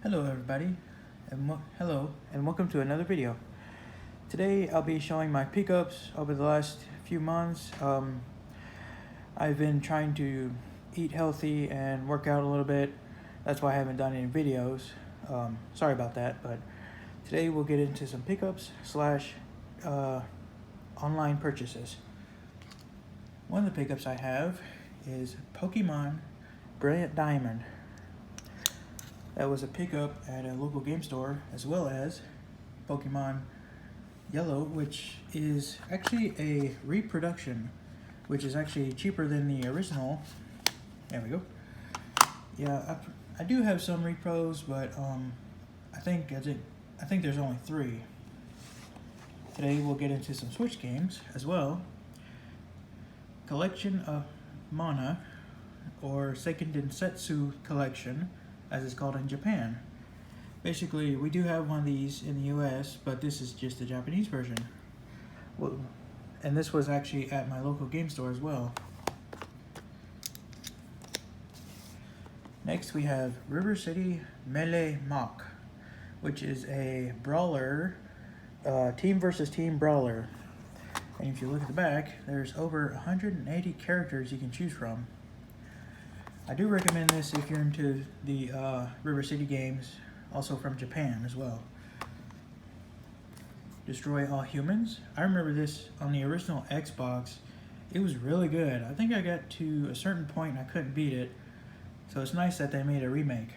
Hello everybody, and hello and welcome to another video. Today I'll be showing my pickups over the last few months. I've been trying to eat healthy and work out a little bit. That's why I haven't done any videos. Sorry about that, but today we'll get into some pickups slash online purchases. One of the pickups I have is Pokemon Brilliant Diamond. That was a pickup at a local game store, as well as Pokemon Yellow, which is actually a reproduction, which is actually cheaper than the original. There we go. Yeah, I do have some repros, but I think there's only 3. Today we'll get into some Switch games as well. Collection of Mana, or Seiken Densetsu Collection, as it's called in Japan. Basically, we do have one of these in the US, but this is just the Japanese version. Well, and this was actually at my local game store as well. Next we have River City Melee Mach, which is a brawler, team versus team brawler. And if you look at the back, there's over 180 characters you can choose from. I do recommend this if you're into the River City games, also from Japan as well. Destroy All Humans. I remember this on the original Xbox. It was really good. I think I got to a certain point and I couldn't beat it. So it's nice that they made a remake.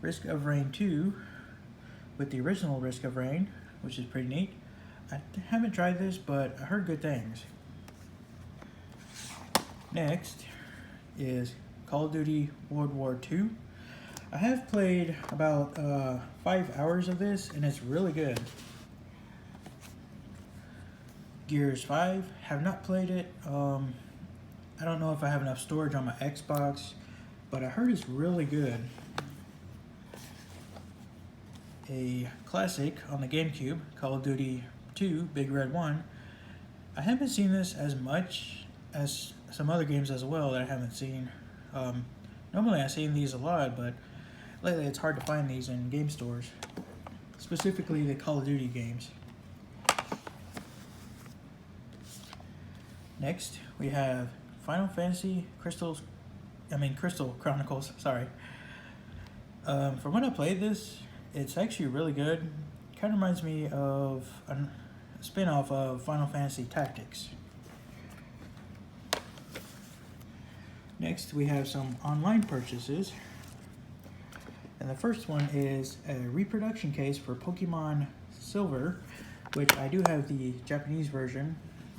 Risk of Rain 2 with the original Risk of Rain, which is pretty neat. I haven't tried this, but I heard good things. Next is Call of Duty World War II. I have played about 5 hours of this, and it's really good. Gears 5, have not played it. I don't know if I have enough storage on my Xbox, but I heard it's really good. A classic on the GameCube, Call of Duty 2, Big Red 1. I haven't seen this as much as some other games as well that I haven't seen. Normally I've seen these a lot, but lately it's hard to find these in game stores, specifically the Call of Duty games. Next we have Final Fantasy Crystal Chronicles, sorry. From when I played this, it's actually really good. Kind of reminds me of a spin-off of Final Fantasy Tactics. Next, we have some online purchases. And the first one is a reproduction case for Pokemon Silver, which I do have the Japanese version.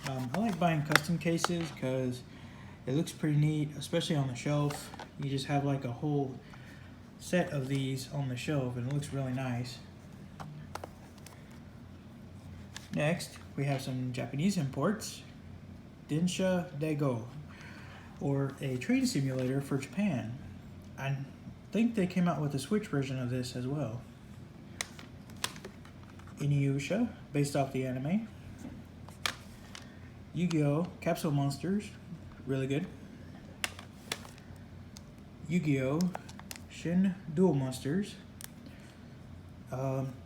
I like buying custom cases because it looks pretty neat, especially on the shelf. You just have like a whole set of these on the shelf and it looks really nice. Next, we have some Japanese imports. Densha Daigo, or a train simulator for Japan. I think they came out with a Switch version of this as well. Inuyasha, based off the anime. Yu-Gi-Oh! Capsule Monsters, really good. Yu-Gi-Oh! Shin Duel Monsters.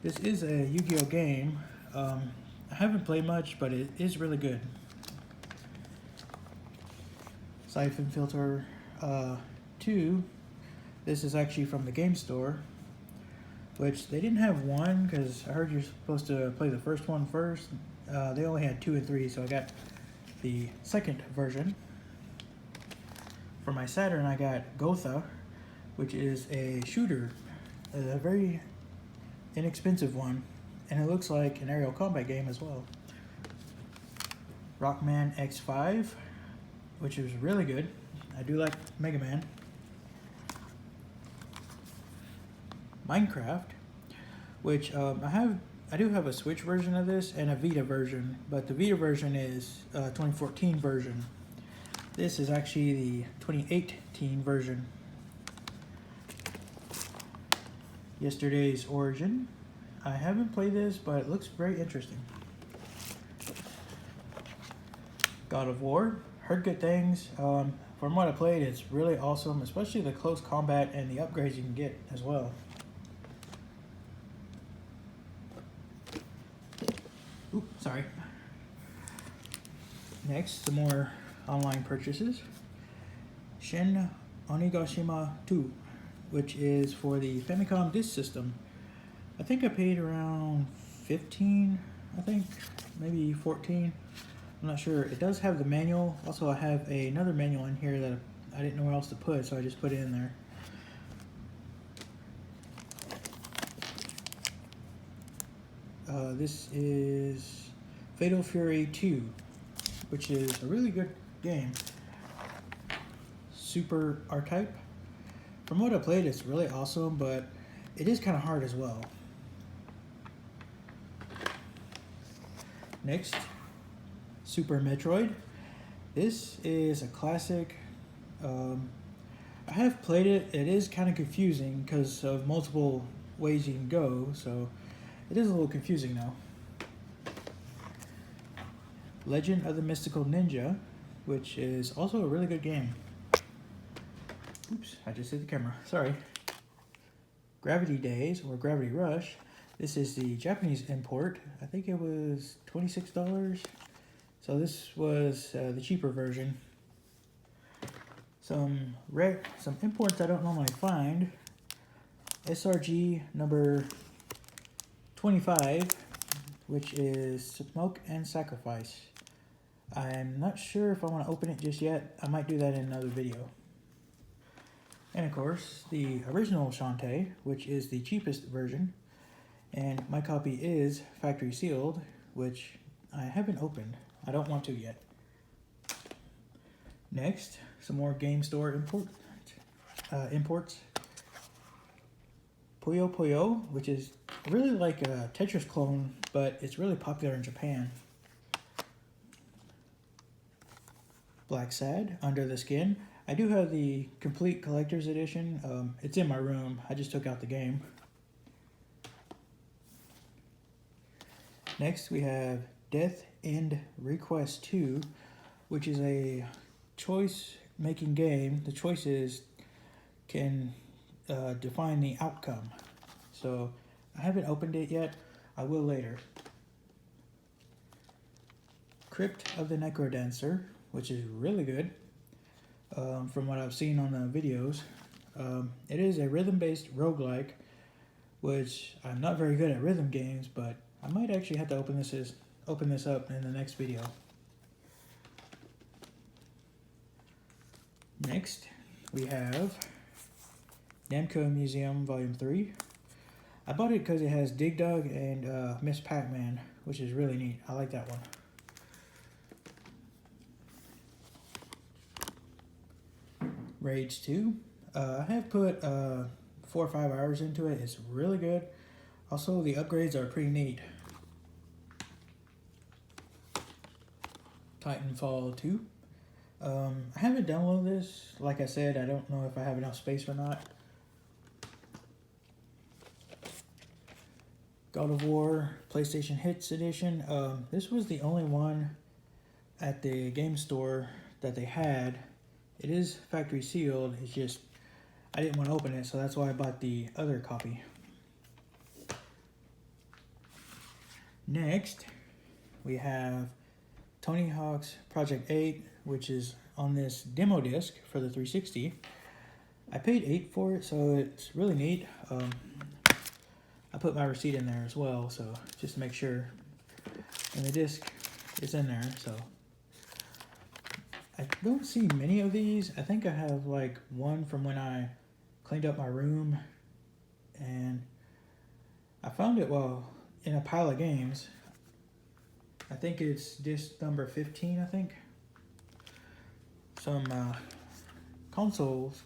This is a Yu-Gi-Oh! Game. I haven't played much, but it is really good. Siphon Filter 2. This is actually from the game store, which they didn't have 1 because I heard you're supposed to play the first one first. They only had 2 and 3, so I got the second version. For my Saturn, I got Gotha, which is a shooter, a very inexpensive one, and it looks like an aerial combat game as well. Rockman X5, which is really good. I do like Mega Man. Minecraft, which I do have a Switch version of this and a Vita version, but the Vita version is 2014 version. This is actually the 2018 version. Yesterday's Origin. I haven't played this, but it looks very interesting. God of War. Heard good things. from what I played, it's really awesome, especially the close combat and the upgrades you can get as well. Ooh, sorry. Next, some more online purchases. Shin Onigashima 2, which is for the Famicom Disk System. I think I paid around 15, I think, maybe 14. I'm not sure. It does have the manual. Also, I have another manual in here that I didn't know where else to put, so I just put it in there. This is Fatal Fury 2, which is a really good game. Super R-Type. From what I played, it's really awesome, but it is kind of hard as well. Next, Super Metroid. This is a classic. I have played it. It is kind of confusing because of multiple ways you can go, so it is a little confusing now. Legend of the Mystical Ninja, which is also a really good game. Oops, I just hit the camera. Sorry. Gravity Days or Gravity Rush. This is the Japanese import. I think it was $26. So this was the cheaper version. Some imports I don't normally find. SRG number 25, which is Smoke and Sacrifice. I'm not sure if I want to open it just yet. I might do that in another video. And of course, the original Shantae, which is the cheapest version. And my copy is factory sealed, which I haven't opened. I don't want to yet. Next, some more Game Store imports. Puyo Puyo, which is really like a Tetris clone, but it's really popular in Japan. Black Sad, Under the Skin. I do have the complete collector's edition. It's in my room. I just took out the game. Next, we have Death End Request 2, which is a choice-making game. The choices can define the outcome. So, I haven't opened it yet. I will later. Crypt of the Necrodancer, which is really good. From what I've seen on the videos. It is a rhythm-based roguelike, which I'm not very good at rhythm games, but I might actually have to open this up in the next video. Next, we have Namco Museum Volume 3. I bought it because it has Dig Dug and Miss Pac-Man, which is really neat. I like that one. Rage 2. I have put 4 or 5 hours into it. It's really good. Also, the upgrades are pretty neat. Titanfall 2. I haven't downloaded this. Like I said, I don't know if I have enough space or not. God of War PlayStation Hits Edition. This was the only one at the game store that they had. It is factory sealed. It's just I didn't want to open it, so that's why I bought the other copy. Next, we have Tony Hawk's Project 8, which is on this demo disc for the 360. I paid $8 for it, so it's really neat. I put my receipt in there as well, so just to make sure. And the disc is in there, so. I don't see many of these. I think I have like one from when I cleaned up my room, and I found it in a pile of games. I think it's disc number 15, I think. Some consoles.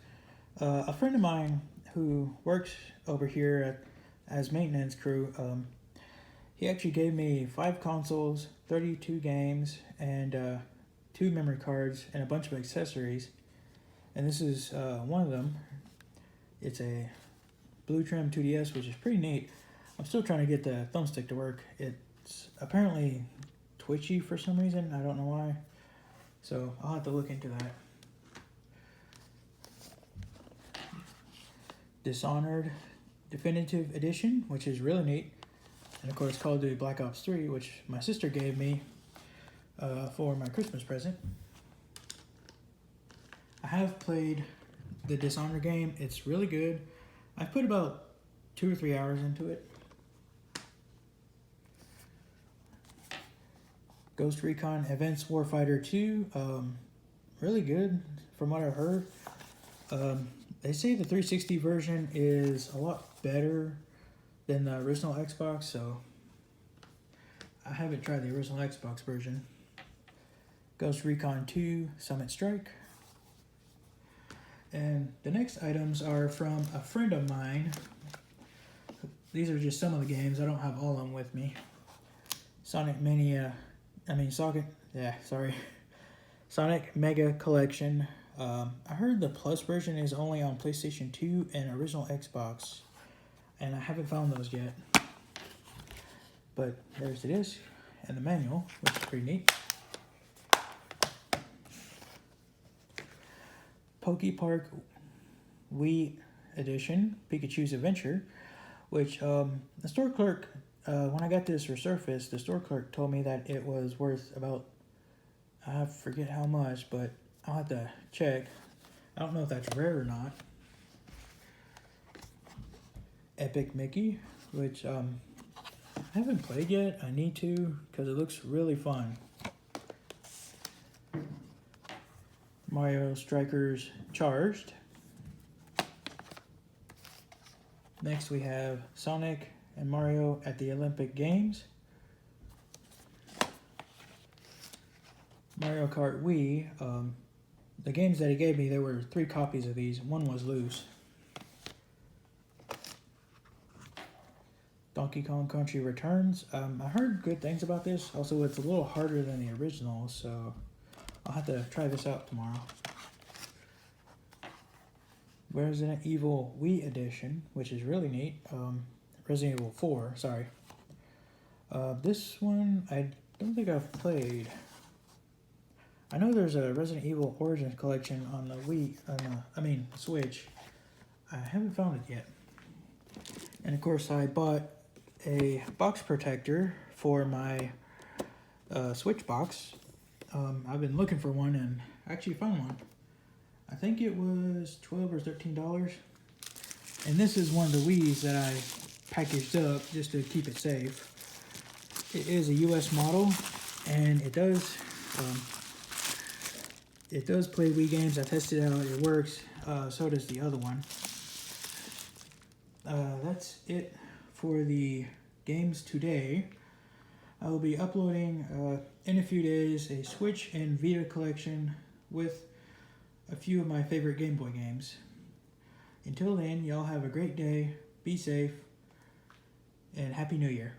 A friend of mine who works over here as maintenance crew, he actually gave me 5 consoles, 32 games, and 2 memory cards, and a bunch of accessories. And this is one of them. It's a Blue Trim 2DS, which is pretty neat. I'm still trying to get the thumbstick to work. It's apparently twitchy for some reason. I don't know why. So I'll have to look into that. Dishonored Definitive Edition, which is really neat. And of course Call of Duty Black Ops 3, which my sister gave me for my Christmas present. I have played the Dishonored game. It's really good. I've put about 2 or 3 hours into it. Ghost Recon Advanced Warfighter 2, really good from what I've heard. They say the 360 version is a lot better than the original Xbox, so I haven't tried the original Xbox version. Ghost Recon 2 Summit Strike. And the next items are from a friend of mine. These are just some of the games. I don't have all of them with me. Sonic Mega Collection. I heard the Plus version is only on PlayStation 2 and original Xbox, and I haven't found those yet. But there's it is, and the manual, which is pretty neat. PokePark Wii Edition, Pikachu's Adventure, which the store clerk, when I got this resurfaced, the store clerk told me that it was worth about, I forget how much, but I'll have to check. I don't know if that's rare or not. Epic Mickey, which I haven't played yet. I need to, because it looks really fun. Mario Strikers Charged. Next we have Sonic and Mario at the Olympic Games. Mario Kart Wii. The games that he gave me, there were 3 copies of these. One was loose. Donkey Kong Country Returns. I heard good things about this. Also, it's a little harder than the original, so I'll have to try this out tomorrow. Resident Evil Wii Edition, which is really neat. Resident Evil 4, sorry. This one, I don't think I've played. I know there's a Resident Evil Origins collection on the Wii, Switch. I haven't found it yet. And of course, I bought a box protector for my Switch box. I've been looking for one and actually found one. I think it was $12 or $13. And this is one of the Wiis that I packaged up just to keep it safe. It is a US model, and it does play Wii games. I tested it out, it works. So does the other one. That's it for the games today. I will be uploading in a few days a Switch and Vita collection with a few of my favorite Game Boy games. Until then, y'all have a great day, be safe, and Happy New Year.